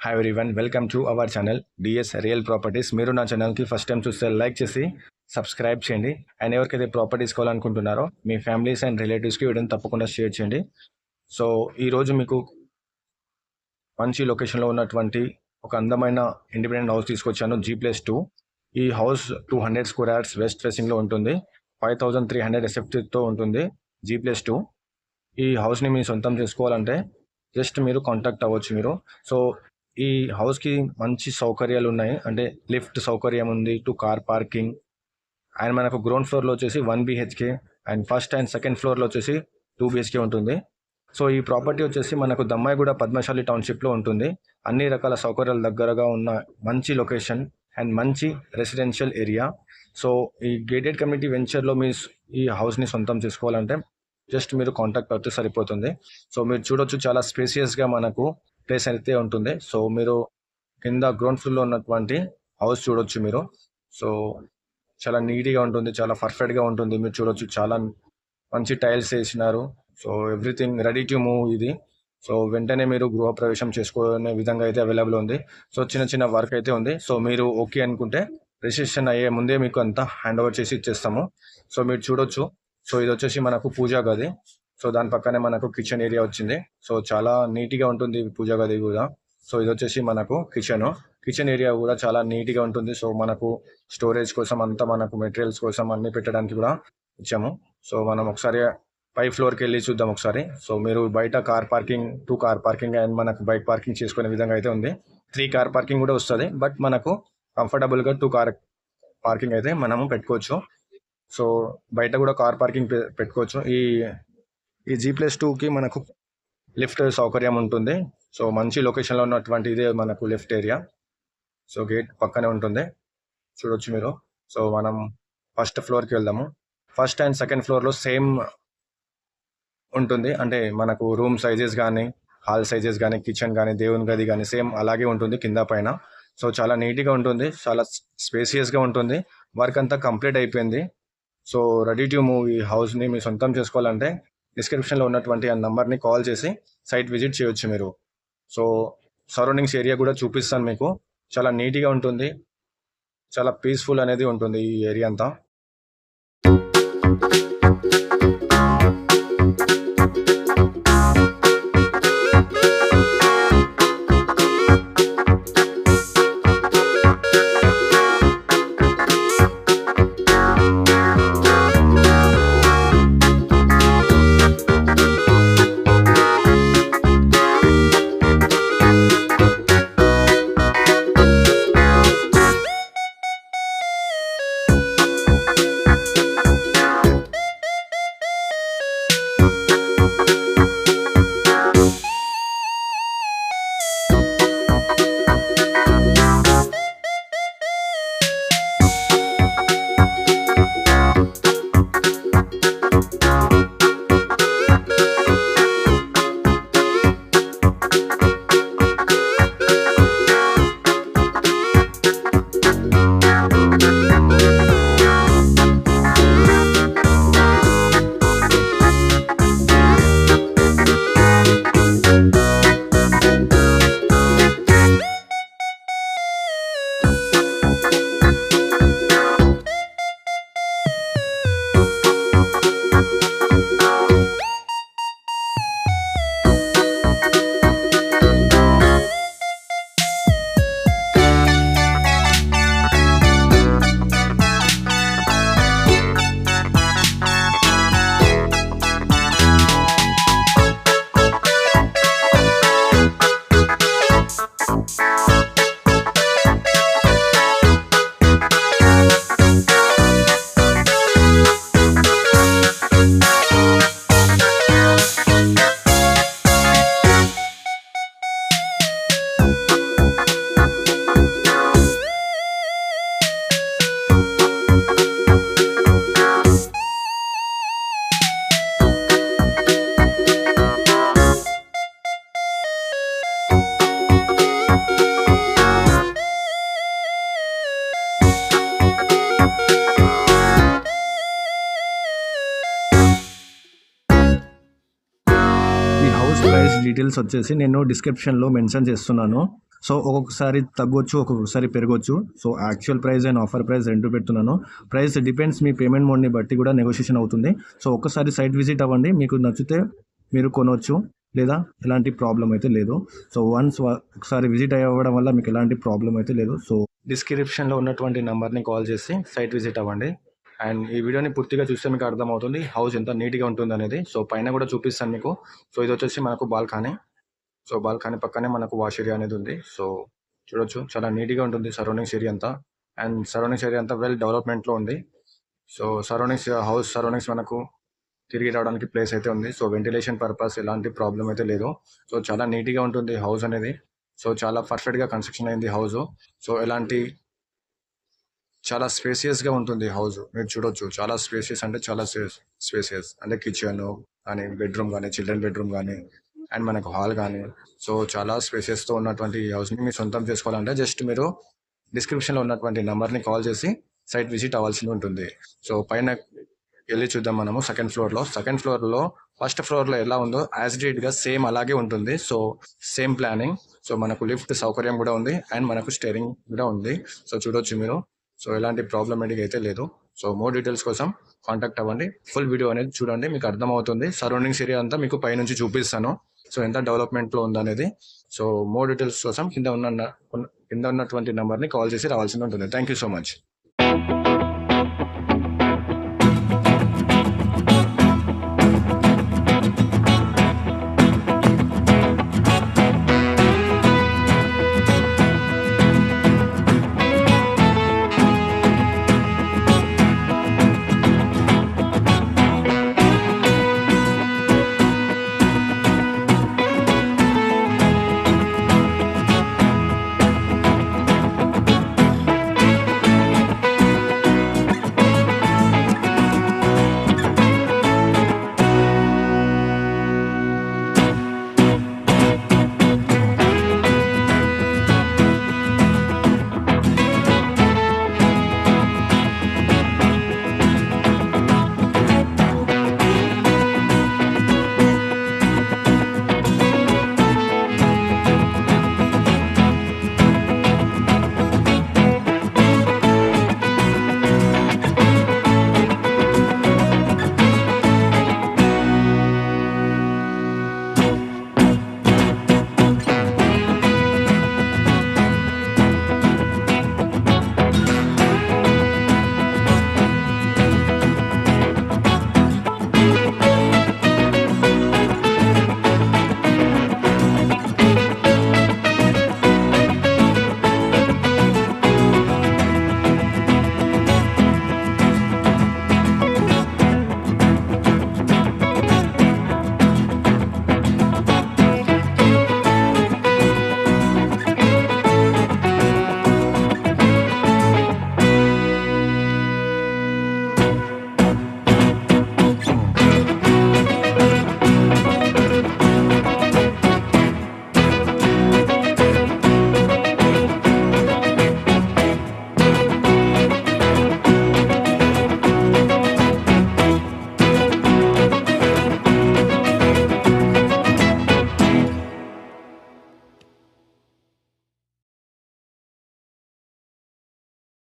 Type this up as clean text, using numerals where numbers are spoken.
Hi everyone, welcome to our channel DS real properties. మీరు నా ఛానల్కి ఫస్ట్ టైం చూస్తే లైక్ చేసి సబ్స్క్రైబ్ చేయండి. అండ్ ఎవరికైతే ప్రాపర్టీస్ కావాలనుకుంటున్నారో మీ ఫ్యామిలీస్ అండ్ రిలేటివ్స్కి వీడియోని తప్పకుండా షేర్ చేయండి. సో ఈరోజు మీకు మంచి లొకేషన్లో ఉన్నటువంటి ఒక అందమైన ఇండిపెండెంట్ హౌస్ తీసుకొచ్చాను, G+2. ఈ హౌస్ 200 స్క్వేర్ యార్డ్స్ వెస్ట్ ఫేసింగ్లో ఉంటుంది. 5300 ఎస్ఎఫ్టీతో ఉంటుంది. G+2 ఈ హౌస్ని మీరు సొంతం చేసుకోవాలంటే జస్ట్ మీరు కాంటాక్ట్ అవ్వచ్చు మీరు. సో ఈ హౌస్కి మంచి సౌకర్యాలు ఉన్నాయి, అంటే లిఫ్ట్ సౌకర్యం ఉంది, 2 కార్ పార్కింగ్, అండ్ మనకు గ్రౌండ్ ఫ్లోర్లో వచ్చేసి 1 BHK and first and second ఫ్లోర్లో వచ్చేసి 2 BHK ఉంటుంది. సో ఈ ప్రాపర్టీ వచ్చేసి మనకు దమ్మాయిగూడ పద్మశాలి టౌన్షిప్లో ఉంటుంది. అన్ని రకాల సౌకర్యాలు దగ్గరగా ఉన్న మంచి లొకేషన్ అండ్ మంచి రెసిడెన్షియల్ ఏరియా. సో ఈ గేటెడ్ కమ్యూనిటీ వెంచర్లో మీ ఈ హౌస్ని సొంతం చేసుకోవాలంటే జస్ట్ మీరు కాంటాక్ట్ అవుతే సరిపోతుంది. సో మీరు చూడొచ్చు, చాలా స్పేసియస్గా మనకు ప్లేస్ అయితే ఉంటుంది. సో మీరు కింద గ్రౌండ్ ఫ్లోర్లో ఉన్నటువంటి హౌస్ చూడొచ్చు మీరు. సో చాలా నీట్గా ఉంటుంది, చాలా పర్ఫెక్ట్గా ఉంటుంది. మీరు చూడొచ్చు, చాలా మంచి టైల్స్ వేసినారు. So everything ready to move ఇది. సో వెంటనే మీరు గృహప్రవేశం చేసుకునే విధంగా అయితే అవైలబుల్ ఉంది. సో చిన్న చిన్న వర్క్ అయితే ఉంది. సో మీరు ఓకే అనుకుంటే రిజిస్ట్రేషన్ అయ్యే ముందే మీకు అంతా హ్యాండ్ ఓవర్ చేసి ఇచ్చేస్తాము. సో మీరు చూడొచ్చు, సో ఇది వచ్చేసి మనకు పూజా గది. సో దాని పక్కనే మనకు కిచెన్ ఏరియా వచ్చింది. సో చాలా నీట్గా ఉంటుంది పూజా గది కూడా. సో ఇది వచ్చేసి మనకు కిచెన్ ఏరియా కూడా చాలా నీట్గా ఉంటుంది. సో మనకు స్టోరేజ్ కోసం అంతా, మనకు మెటీరియల్స్ కోసం అన్ని పెట్టడానికి కూడా ఇచ్చాము. సో మనం ఒకసారి పై ఫ్లోర్కి వెళ్ళి చూద్దాం ఒకసారి. సో మీరు బయట car parking, 2 car parking and మనకు బైక్ పార్కింగ్ చేసుకునే విధంగా అయితే ఉంది. 3 కార్ పార్కింగ్ కూడా వస్తుంది, బట్ మనకు కంఫర్టబుల్గా 2 కార్ పార్కింగ్ అయితే మనము పెట్టుకోవచ్చు. సో బయట కూడా కార్ పార్కింగ్ పెట్టుకోవచ్చు. ఈ G+2కి మనకు లిఫ్ట్ సౌకర్యం ఉంటుంది. సో మంచి లొకేషన్లో ఉన్నటువంటి ఇదే మనకు లిఫ్ట్ ఏరియా. సో గేట్ పక్కనే ఉంటుంది, చూడొచ్చు మీరు. సో మనం ఫస్ట్ ఫ్లోర్కి వెళ్దాము. ఫస్ట్ అండ్ సెకండ్ ఫ్లోర్లో సేమ్ ఉంటుంది, అంటే మనకు రూమ్ సైజెస్ కానీ, హాల్ సైజెస్ కానీ, కిచెన్ కానీ, దేవుని గది కానీ సేమ్ అలాగే ఉంటుంది కింద పైన. సో చాలా నీట్గా ఉంటుంది, చాలా స్పేసియస్గా ఉంటుంది. వర్క్ అంతా కంప్లీట్ అయిపోయింది. సో రెడీ టు మూవ్ ఈ హౌస్ని మీరు సొంతం చేసుకోవాలంటే డిస్క్రిప్షన్లో ఉన్నటువంటి ఆ నెంబర్ని కాల్ చేసి సైట్ విజిట్ చేయొచ్చు మీరు. సో సరౌండింగ్స్ ఏరియా కూడా చూపిస్తాను మీకు. చాలా నీట్గా ఉంటుంది, చాలా పీస్ఫుల్ అనేది ఉంటుంది ఈ ఏరియా అంతా. ప్రైస్ డీటెయిల్స్ వచ్చేసి నేను డిస్క్రిప్షన్లో మెన్షన్ చేస్తున్నాను. సో ఒక్కొక్కసారి తగ్గొచ్చు, ఒక్కొక్కసారి పెరగొచ్చు. So actual price and offer price రెండు పెడుతున్నాను. ప్రైస్ డిపెండ్స్ మీ పేమెంట్ మోడ్ని బట్టి కూడా నెగోషియేషన్ అవుతుంది. సో ఒక్కసారి సైట్ విజిట్ అవ్వండి, మీకు నచ్చితే మీరు కొనవచ్చు, లేదా ఎలాంటి ప్రాబ్లం అయితే లేదు. సో ఒకసారి విజిట్ అవ్వడం వల్ల మీకు ఎలాంటి ప్రాబ్లం అయితే లేదు. సో డిస్క్రిప్షన్లో ఉన్నటువంటి నెంబర్ని కాల్ చేసి సైట్ విజిట్ అవ్వండి. అండ్ ఈ వీడియోని పూర్తిగా చూస్తే మీకు అర్థమవుతుంది హౌస్ ఎంత నీట్గా ఉంటుంది అనేది. సో పైన కూడా చూపిస్తాను మీకు. సో ఇది వచ్చేసి మనకు బాల్కనీ. సో బాల్కనీ పక్కనే మనకు వాష్ ఏరియా అనేది ఉంది. సో చూడొచ్చు, చాలా నీట్గా ఉంటుంది సరౌండింగ్స్ ఏరియా అంతా. అండ్ సరౌండింగ్స్ ఏరియా అంతా వెల్ డెవలప్మెంట్లో ఉంది. సో హౌస్ సరౌండింగ్స్ మనకు తిరిగి రావడానికి ప్లేస్ అయితే ఉంది. సో వెంటిలేషన్ పర్పస్ ఎలాంటి ప్రాబ్లం అయితే లేదు. సో చాలా నీట్గా ఉంటుంది హౌస్ అనేది. సో చాలా పర్ఫెక్ట్గా కన్స్ట్రక్షన్ అయింది హౌస్. సో చాలా స్పేసియస్గా ఉంటుంది హౌస్. మీరు చూడొచ్చు, చాలా స్పేసియస్ అంటే చాలా స్పేసియస్ అంటే కిచెన్ కానీ, బెడ్రూమ్ కానీ, చిల్డ్రన్ బెడ్రూమ్ కానీ, అండ్ మనకు హాల్ కానీ. సో చాలా స్పేసియస్తో ఉన్నటువంటి ఈ హౌస్ని మీరు సొంతం చేసుకోవాలంటే జస్ట్ మీరు డిస్క్రిప్షన్లో ఉన్నటువంటి నెంబర్ని కాల్ చేసి సైట్ విజిట్ అవ్వాల్సి ఉంటుంది. సో పైన వెళ్ళి చూద్దాం మనము సెకండ్ ఫ్లోర్లో ఫస్ట్ ఫ్లోర్లో ఎలా ఉందో యాజ్ గా సేమ్ అలాగే ఉంటుంది. So same planning. సో మనకు లిఫ్ట్ సౌకర్యం కూడా ఉంది అండ్ మనకు స్టేరింగ్ కూడా ఉంది. సో చూడొచ్చు మీరు. సో ఎలాంటి ప్రాబ్లమేటిక్ అయితే లేదు. సో మోర్ డీటెయిల్స్ కోసం కాంటాక్ట్ అవ్వండి. ఫుల్ వీడియో అనేది చూడండి, మీకు అర్థమవుతుంది. సరౌండింగ్స్ ఏరియా అంతా మీకు పైనుంచి చూపిస్తాను. సో ఎంత డెవలప్మెంట్లో ఉందనేది. సో మోర్ డీటెయిల్స్ కోసం కింద ఉన్నటువంటి నెంబర్ని కాల్ చేసి రావాల్సి ఉంటుంది. Thank you so much.